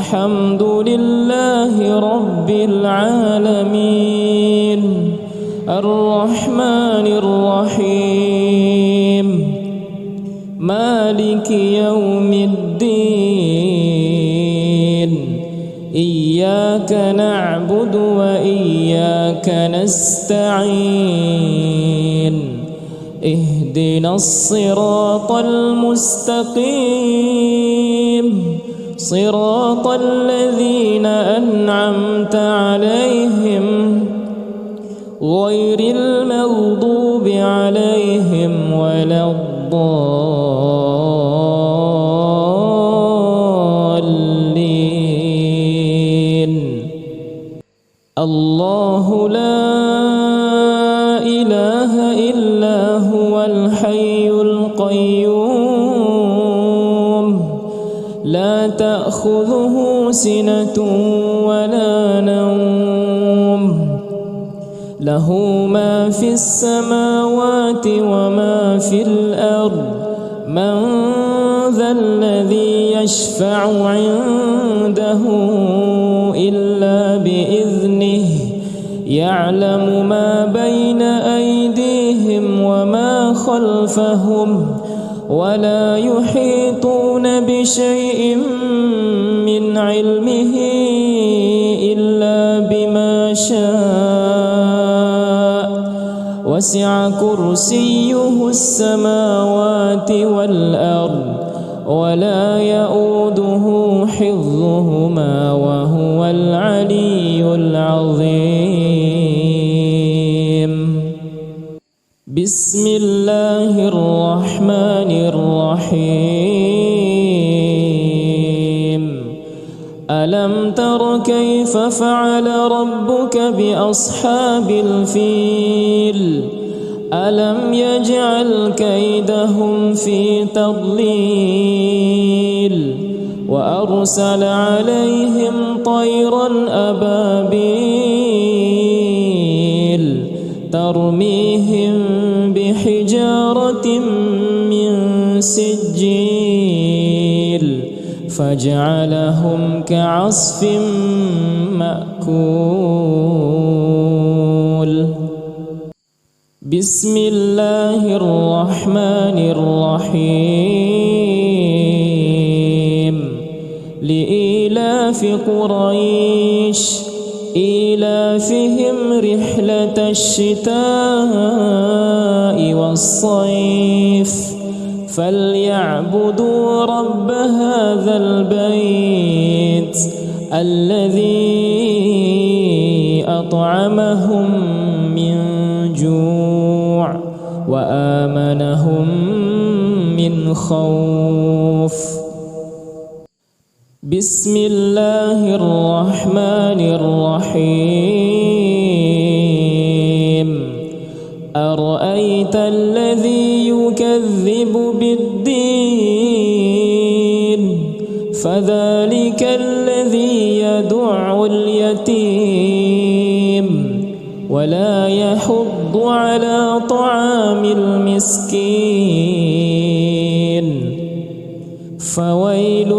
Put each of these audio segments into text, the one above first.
الحمد لله رب العالمين الرحمن الرحيم مالك يوم الدين إياك نعبد وإياك نستعين اهدنا الصراط المستقيم صراط الذين أنعمت عليهم غير المغضوب عليهم ولا الضالين. الله لا إله إلا هو الحي القيوم لا تأخذه سنة ولا نوم له ما في السماوات وما في الأرض من ذا الذي يشفع عنده إلا بإذنه يعلم ما بين أيديهم وما خلفهم ولا يحيطون بشيء من علمه إلا بما شاء وسع كرسيه السماوات والأرض ولا يؤوده حفظهما وهو العلي العظيم. بسم الله الرحمن الرحيم ألم تر كيف فعل ربك بأصحاب الفيل ألم يجعل كيدهم في تضليل وأرسل عليهم طيرا أبابيل ترميهم بحجارة من سجيل فجعلهم كعصف مأكول. بسم الله الرحمن الرحيم لإيلاف قريش إيلافهم رحلة الشتاء والصيف فليعبدوا رب هذا البيت الذي أطعمهم من جوع وآمنهم من خوف. بسم الله الرحمن الرحيم أرأيت الذي يكذب بالدين فذلك الذي يدع اليتيم ولا يحض على طعام المسكين فويل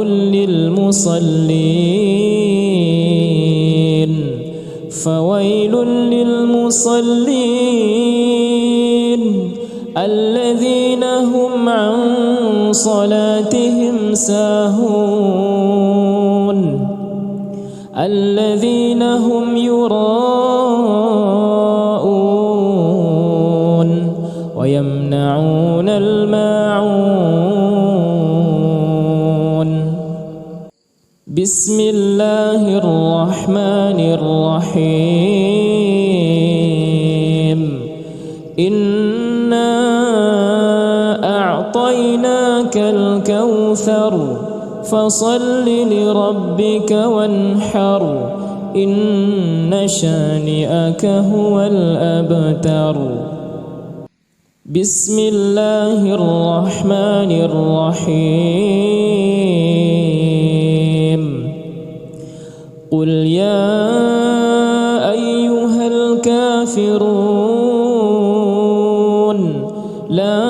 للمصلين الذين هم عن صلاتهم ساهون الذين هم يراءون ويمنعون الماعون. بسم الله الرحمن الرحيم إنا أعطيناك الكوثر فصل لربك وانحر إن شانئك هو الأبتر. بسم الله الرحمن الرحيم قل يا أيها الكافرون لا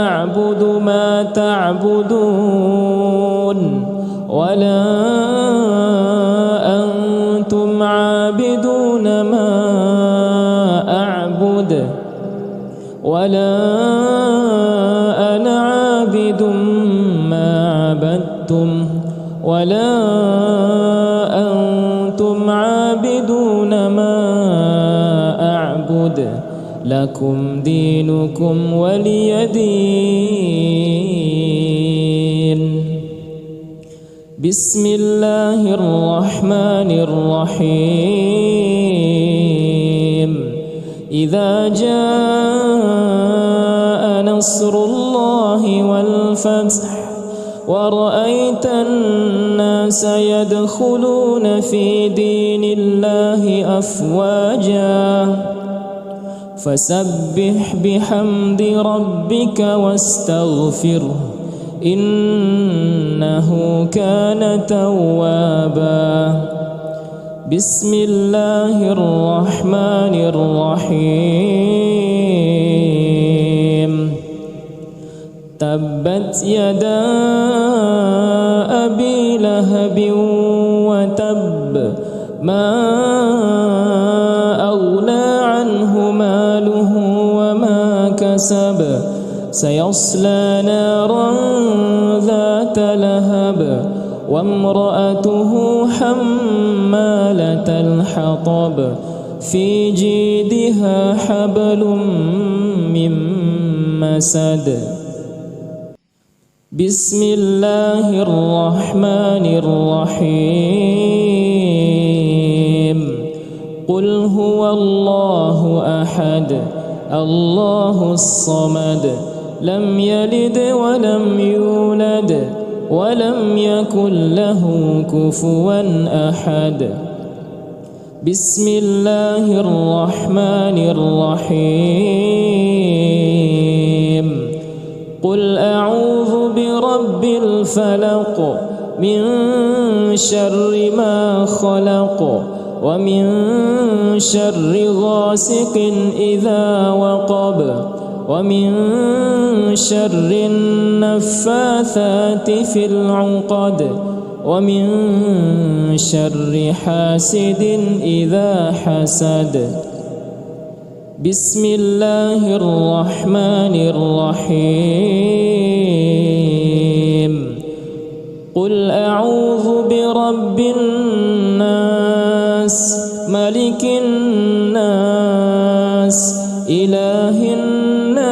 أعبد ما تعبدون ولا أنتم عابدون ما أعبد ولا أنا عابد ما عبدتم ولا أنتم عابدون ما أعبد لكم دينكم ولي دين. بسم الله الرحمن الرحيم. إذا جاء نصر الله والفتح ورأيت الناس يدخلون في دين الله أفواجا فسبح بحمد ربك واستغفره إنه كان توابا. بسم الله الرحمن الرحيم. تبت يدا أبي لهب وتب ما أغنى عنه ماله وما كسب سيصلى نارا ذات لهب وامرأته حمالة الحطب في جيدها حبل من مسد. بسم الله الرحمن الرحيم. قل هو الله أحد الله الصمد لم يلد ولم يولد ولم يكن له كفوا أحد. بسم الله الرحمن الرحيم. قل أعوذ برب الفلق من شر ما خلق ومن شر غاسق إذا وقب ومن شر النفاثات في العقد ومن شر حاسد إذا حسد. بسم الله الرحمن الرحيم. قل أعوذ برب الناس ملك الناس إله الناس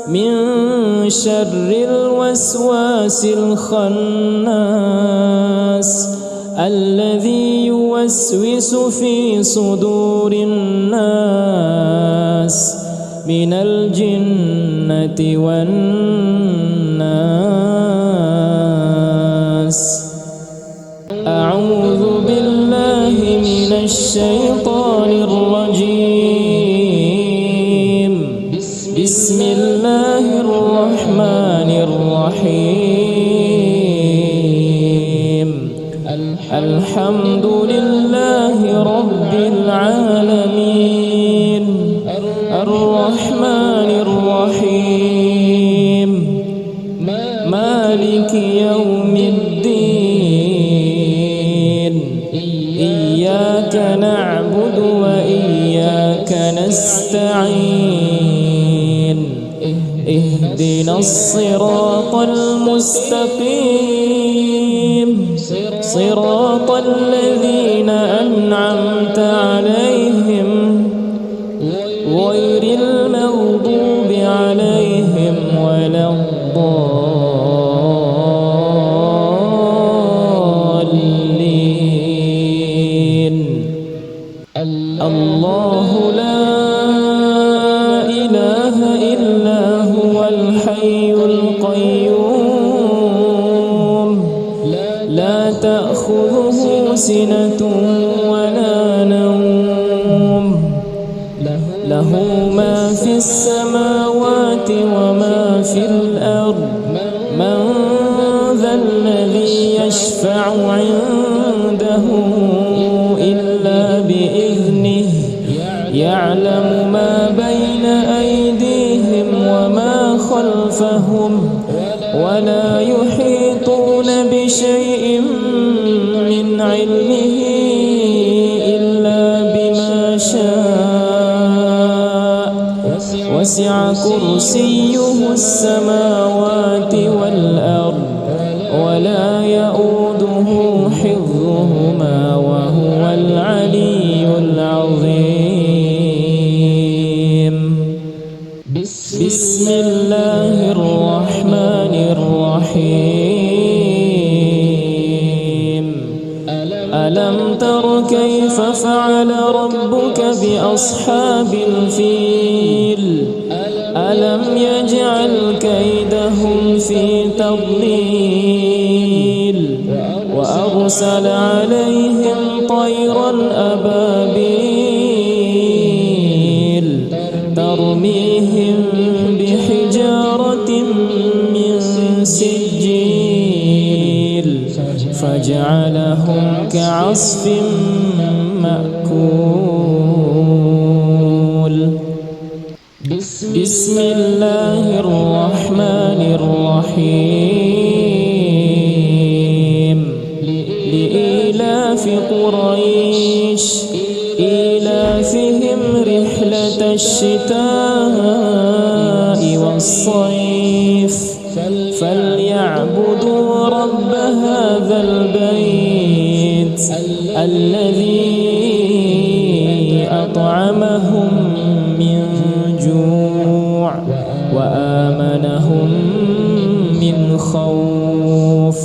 من شر الوسواس الخناس الذي يوسوس في صدور الناس من الجنة والناس. أعوذ بالله من الشيطان الرجيم. بسم الله الرحمن الرحيم. الحمد لله رب العالمين الرحمن الرحيم مالك يوم الدين. إياك نعبد وإياك نستعين. اهدنا الصراط المستقيم صراط الذين أنعمت عليهم غير المغضوب عليهم ولا الضالين. الله لا إله إلا هو الحي القيوم لا تأخذه سنة ولا نوم له ما في السماوات وما في الأرض. من ذا الذي يشفع عنده إلا بإذنه يعلم ما بين أيديهم وما خلفهم ولا يحيطون شيء من علمه إلا بما شاء وسع كرسيه السماوات والأرض ولا يؤوده حفظهما وهو العلي العظيم. بسم الله الرحمن الرحيم. ألم تر كيف فعل ربك بأصحاب الفيل؟ ألم يجعل كيدهم في تضليل وأرسل عليهم طيرا أبابيل ترميهم بحجارة من سجيل فجعلهم كعصف مأكول. بسم الله الرحمن الرحيم. لإيلاف قريش إيلافهم رحلة الشتاء والصيف فليعبدوا رب هذا البيت الذي أطعمهم من جوع وآمنهم من خوف.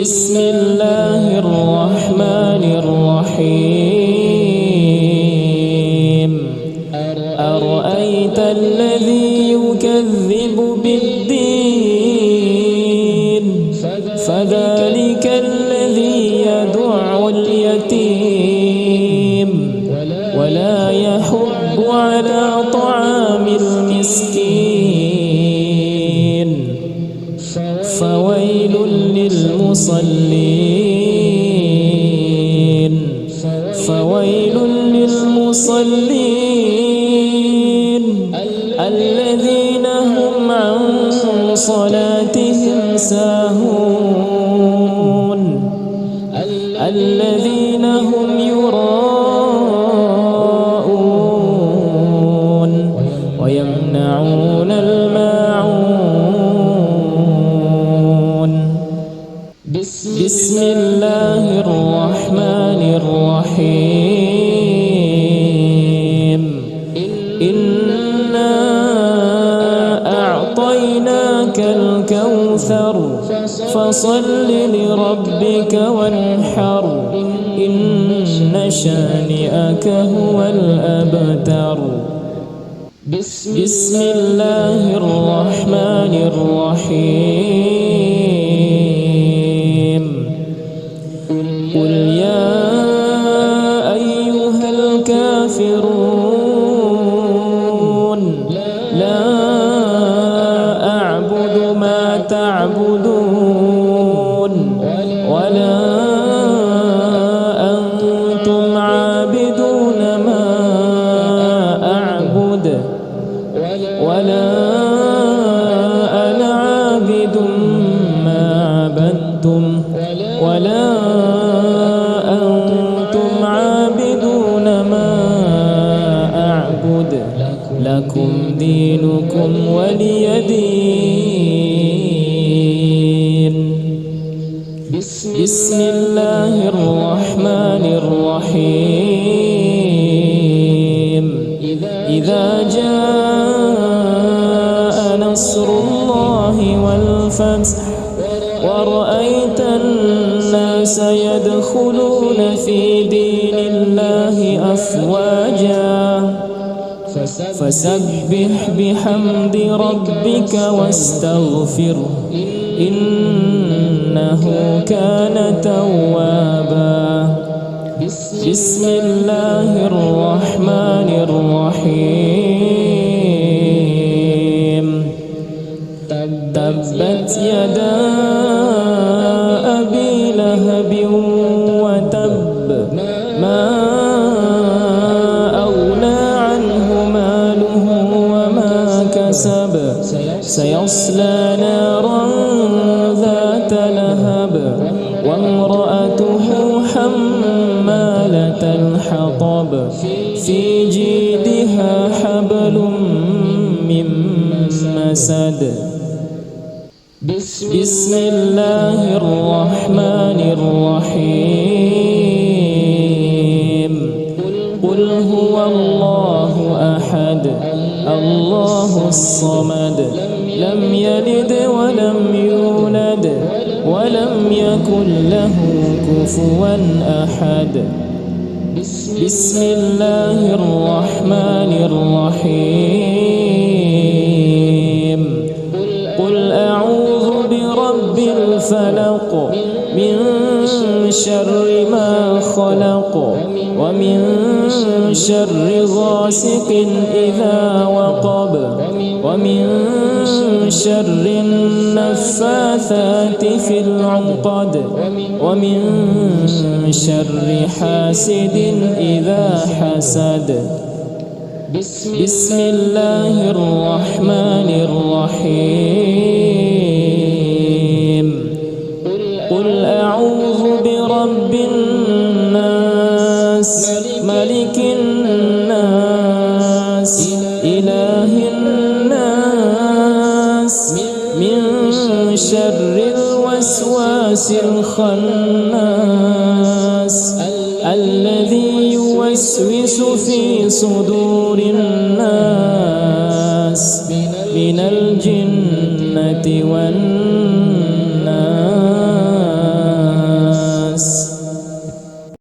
بسم الله الرحمن الرحيم. أرأيت الذي يكذب بالدين فذلك الذي يدع اليتيم ولا يحض على طعام المسكين فويل للمصلين الذين هم عن صلاتهم ساهون الذين هم يراءون ويمنعون الماعون. بسم الله الرحمن الرحيم. إنا أعطيناك الكوثر فصل لربك وانحر إن شانئك هو الأبتر. بسم الله الرحمن الرحيم. قل يا أيها الكافرون لا أعبد ما تعبدون ولا أنتم عابدون ما أعبد ولا أنا عابد ما عبدتم ولا أنتم عابدون ما أعبد لكم دينكم ولي دين. بسم الله الرحمن الرحيم. إذا جاء نصر الله والفتح ورأيت الناس يدخلون في دين الله أفواجا فسبح بحمد ربك واستغفره إنه كان توابا. بسم الله الرحمن الرحيم. تبت يدا أبي لهب وتب ما أغنى عنه ماله وما كسب سيصلى نارا ذات وامرأته حمالة الحطب في جيدها حبل من مسد بسم الله الرحمن الرحيم قل هو الله أحد الله الصمد لم يلد ولم يولد ولم يكن له كفوا أحد بسم الله الرحمن الرحيم قل أعوذ برب الفلق من شر ما خلق ومن شر غاسق إذا وقب ومن شر النفاثات في العقد ومن شر حاسد إذا حسد بسم الله الرحمن الرحيم قل أعوذ برب الناس ملك الناس إله الناس من شر الوسواس الخناس الذي يوسوس في صدور الناس من الجنة والناس